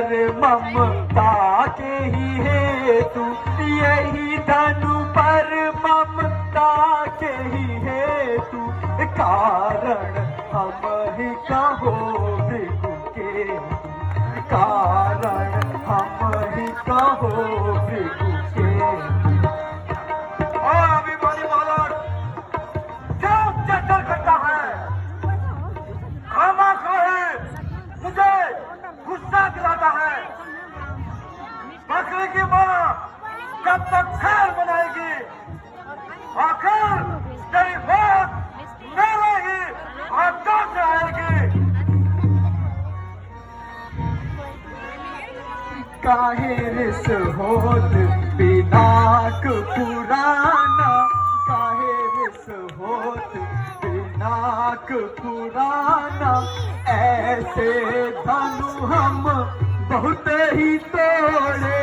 पर ममता के ही हेतु, यही धनु पर ममता के ही हेतु, कारण हम ही कहो भृगु के, कारण हम ही कहो भृगु के। और अभिमानी बालक क्यों चक्कर करता है? खामखा मुझे गुस्सा दिलाता है। बकरी की माँ कब तक खैर बनाएगी? आखिर तेरी बात मेरे ही हाथों से आएगी। काहे रिस होत पिनाक पुराना, काहे रिस होत पिनाक पुराना, ऐसे धनु हम बहुत ही तोड़े,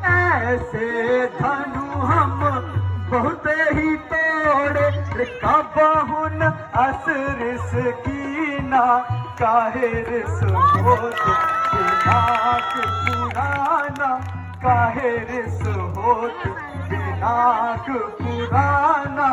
ऐसे धनु हम बहुत ही तोड़े, कबहुन असरिस कीना, काहे रिस होत पिनाक पुराना, काहे रिस होत पिनाक पुराना।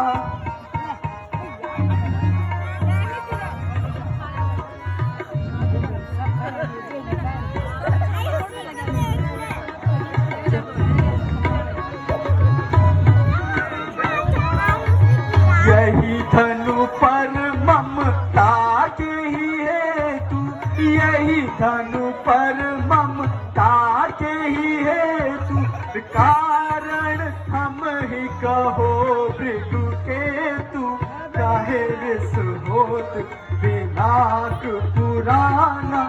यही धनु पर ममता के ही हेतु, यही धनु पर ममता के ही हेतु, कारण हम ही कहो भृगु केतु, काहे रिस होत पिनाक पुराना,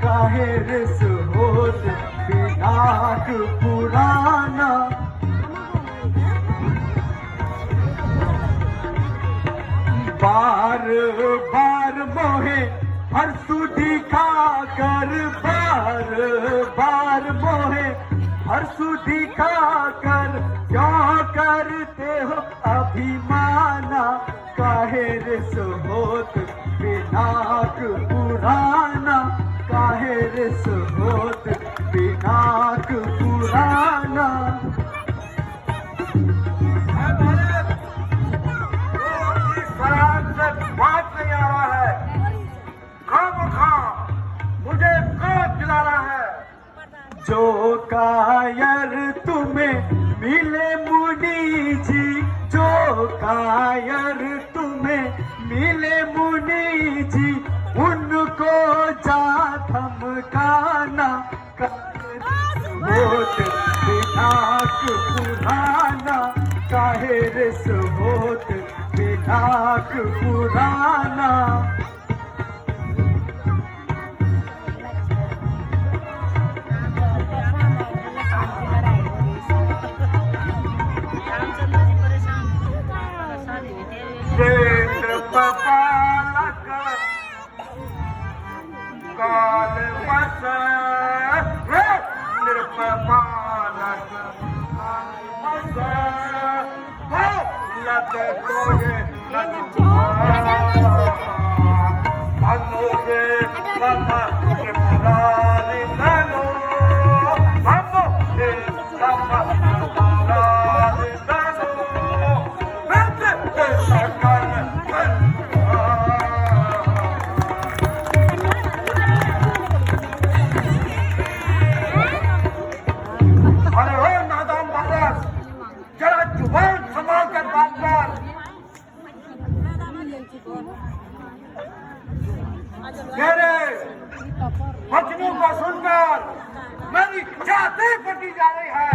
काहे रिस होत पिनाक पुराना। बार बार मोहे हरसु दिखा कर, बार बार मोहे हरसु दिखा कर, क्यों करते हो अभिमाना, काहे रिस होत पिनाक पुराना, काहे रिस होत पिनाक पुराना। बात नहीं आ रहा है। खामखा मुझे क्रोध दिला रहा है। जो कायर तुम्हें मिले मुनि जी, जो कायर तुम्हें मिले मुनि जी, उनको जा धमकाना, होत पिनाक पुराना, काहे रिस होत पिनाक पुराना। नृपपालक काल वश, नृपपालक लत कोहे अनुगे मम त्रिपुरारि धनु, मम त्रिपुरारि धनु, सकल अरे हो नादान बालक, जरा जुबान संभाल कर बात कर। मेरे वचनों को सुनकर मेरी छाती फटी जा रही है।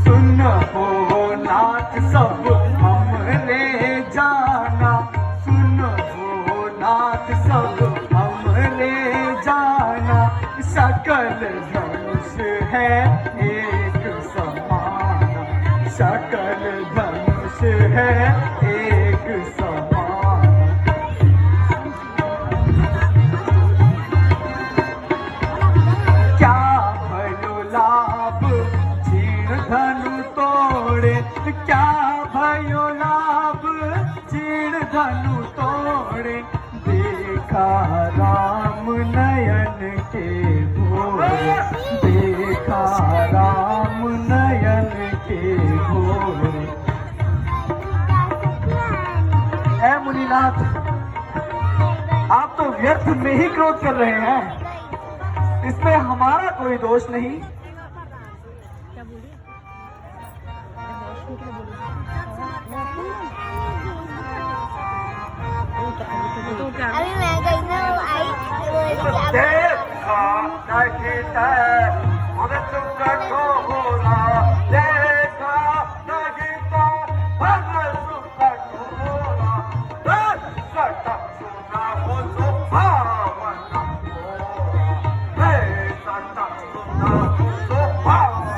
सुन हो नाथ सब हमने जाना, सुन हो नाथ सब हमने जाना, सकल धनुष है एक समान, सकल धनुष है एक समान। क्या भयो लाभ धनु तोड़े, क्या भयो लाभ नाथ, आप तो व्यर्थ में ही क्रोध कर रहे हैं, इसमें हमारा कोई दोष नहीं। अभी मैं गई ना वो आई देखा नहीं है मुझे तुमका खोला देखा नहीं था मुझे तुमका खोला सटा सुना हो तो भावना सटा सुना हो तो भावना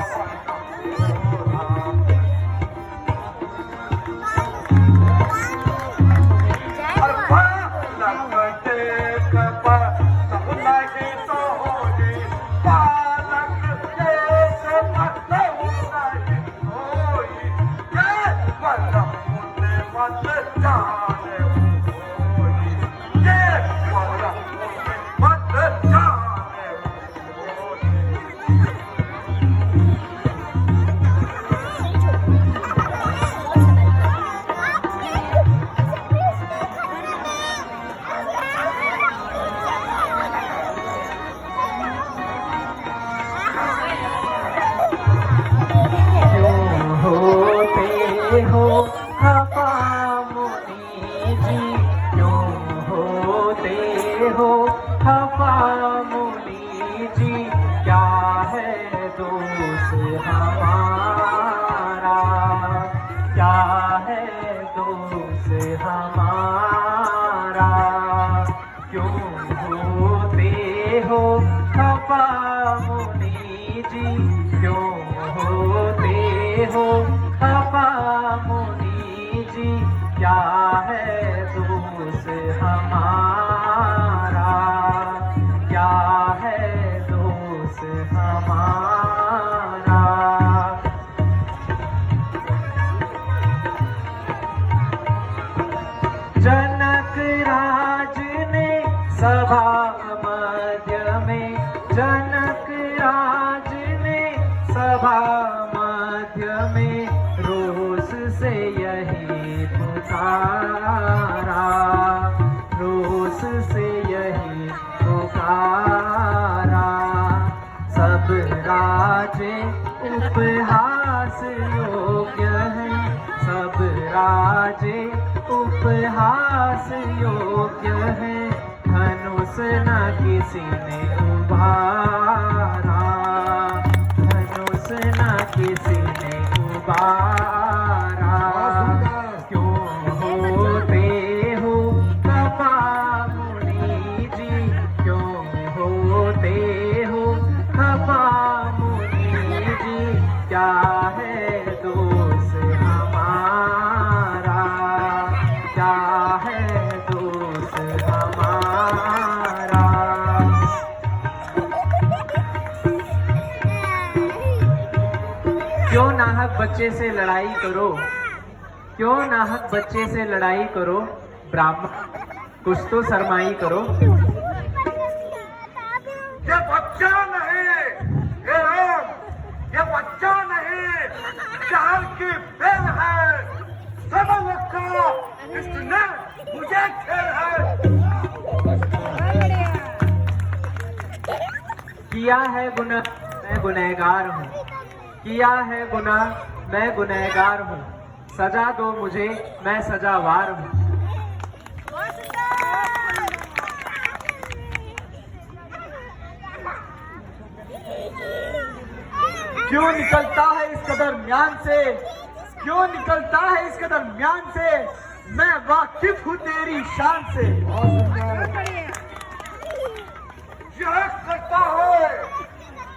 उपहास योग्य है, सब राजे उपहास योग्य है, धनुष न किसी ने उभारा, धनुष न किसी ने उभारा। क्यों होते हो खफा मुनि जी, क्यों होते हो खफा मुनि जी, क्या है दोष हमारा, क्या है दोष हमारा। क्यों नाहक बच्चे से लड़ाई करो, क्यों नाहक बच्चे से लड़ाई करो, ब्राह्मण कुछ तो शर्माई करो। ये बच्चा नहीं, ये राम, ये बच्चा नहीं, चाल की बेल है, समझ रखो, इसने मुझे खेल है। किया है गुनाह मैं गुनहगार हूँ, किया है गुनाह मैं गुनहगार हूँ, सजा दो मुझे मैं सजावार हूँ। क्यों निकलता है इस कदर म्यान से, क्यों निकलता है इस कदर म्यान से, मैं वाकिफ हूँ तेरी शान से। यह करता है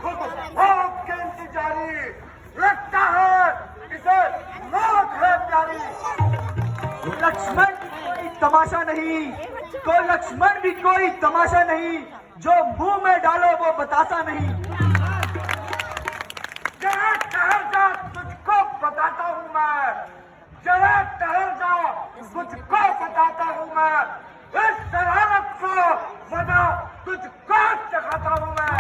खुद बाप के इंतजारी, लगता है इसे मौत है प्यारी। लक्ष्मण कोई तमाशा नहीं, तो लक्ष्मण भी कोई तमाशा नहीं, जो मुंह में डालो वो बताता नहीं। जरा ठहर जा, तुझको बताता हूँ मैं, जरा ठहर जा, तुझको बताता हूँ मैं, इस शरारत को मजा तुझको चखाता हूँ मैं।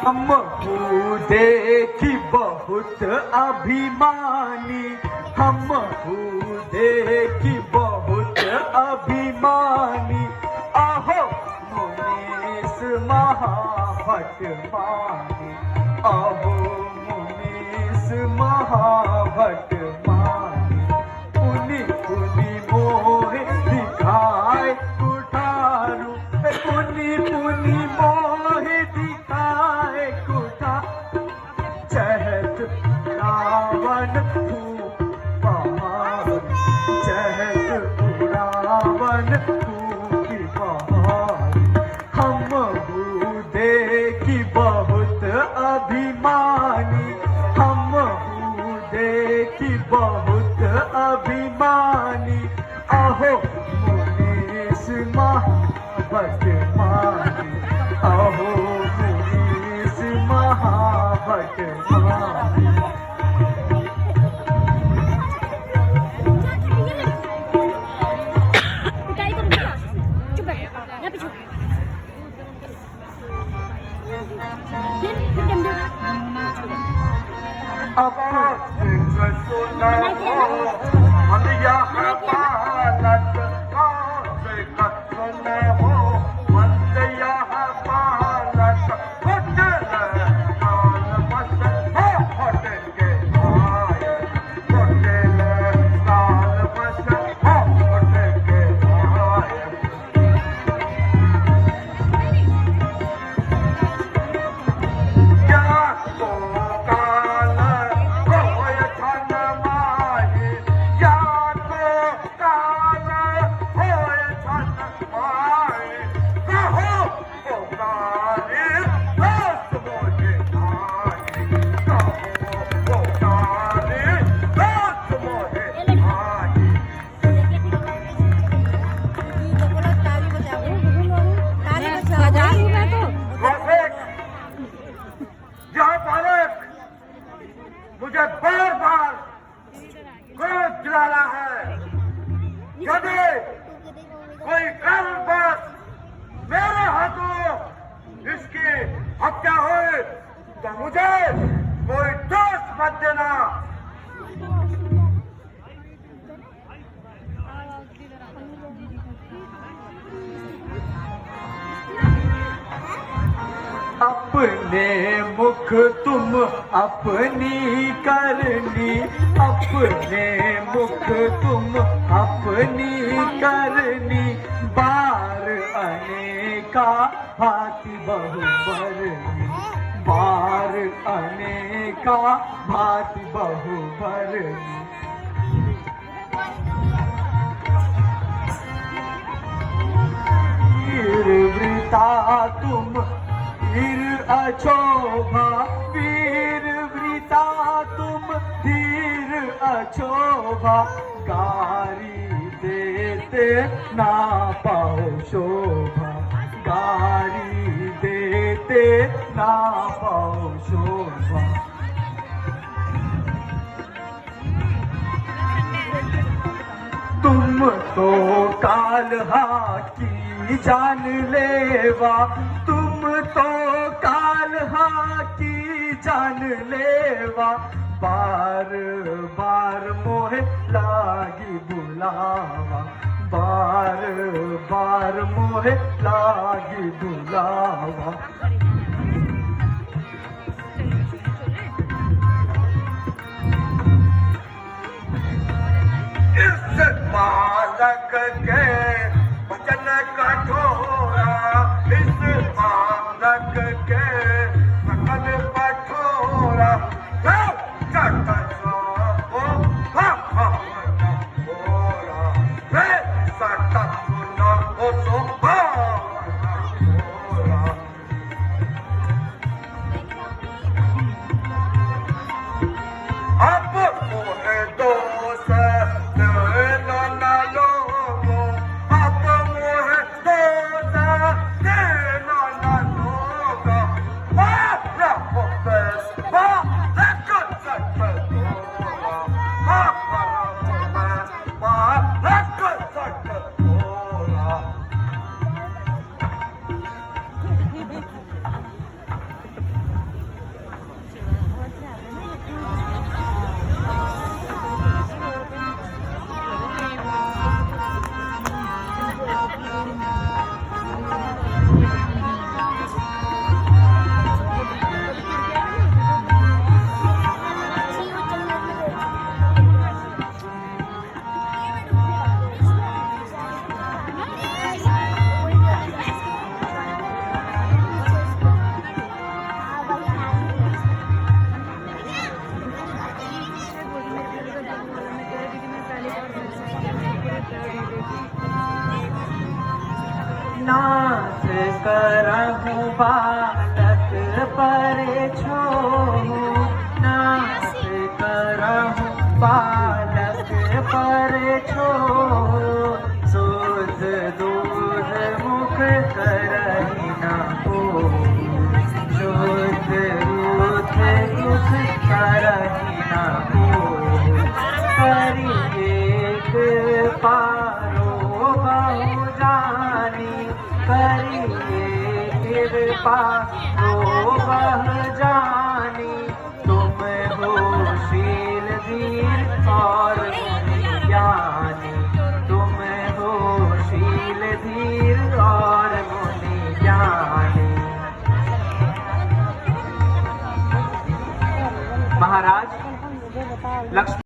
हम हूँ देखी बहुत अभिमानी, हम हूँ देखी बहुत अभिमानी, आहो मुनीस महाभट मानी, आहो मुनीस महाभट मानी, पुनि पुनि मोहे दिखाए कुठारू, पुनि पुनि मोहे दिखाए कुठा, चहत रावण खूब पहाड़, चहत रावण खूब पहाड़, हम हूँ देखी बहुत अभिमानी, हम हूँ देखी बहुत अभिमानी, आहो मुनीस महाभट मानी, आहो मुनीस महाभट मानी। चुप बैठ यहाँ पीछे फिर जम अब सुना हो मन यहाँ पालत, से सुना हो मन यहाँ पालत, कुचल काल बस हो फट के आए, कुचल काल बस हो फट के आए। या तो काल होय छन माही, या तो काल होय छन माही, कहो ओ काली दास मोहे आई, कहो ओ काली दास मोहे आई। रफीक, यहाँ बालक मुझे बार बार क्रोध दिलाना है, यदि कोई कारणवश मेरे हाथों इसकी हत्या हो तो मुझे कोई दोष मत देना। अपने मुख तुम अपनी करनी, अपने मुख तुम अपनी करनी, बार अनेका भांति बहुबरनी, बार अनेका भांति बहुबरनी। वीरवृता तुम वीर अछोभा, वीर वृता तुम धीर अछोभा, गारी देते ना पाओ शोभा, गारी देते ना पाओ शोभा। तुम तो काल की जान लेवा, तुम तो काल की जान लेवा, बार बार मोहे लागी बुलावा, बार बार मोहे लागी बुलावा। इस बालक के वचन कठोरा, इस बालक के वचन कठोरा, चट सो सट सुनो सो करहूँ बालक पर छोड़, नाथ करहूँ बालक पर छोड़, शुद्ध दूध मुख करही न हो, शुद्ध दूध मुख करही न हो, करिए पारो बहु जानी, करिए कृपा रो बह जानी, तुम हो शील धीर और मुनि ज्ञानी, तुम हो शील धीर और मुनि ज्ञानी। महाराज लक्ष्मी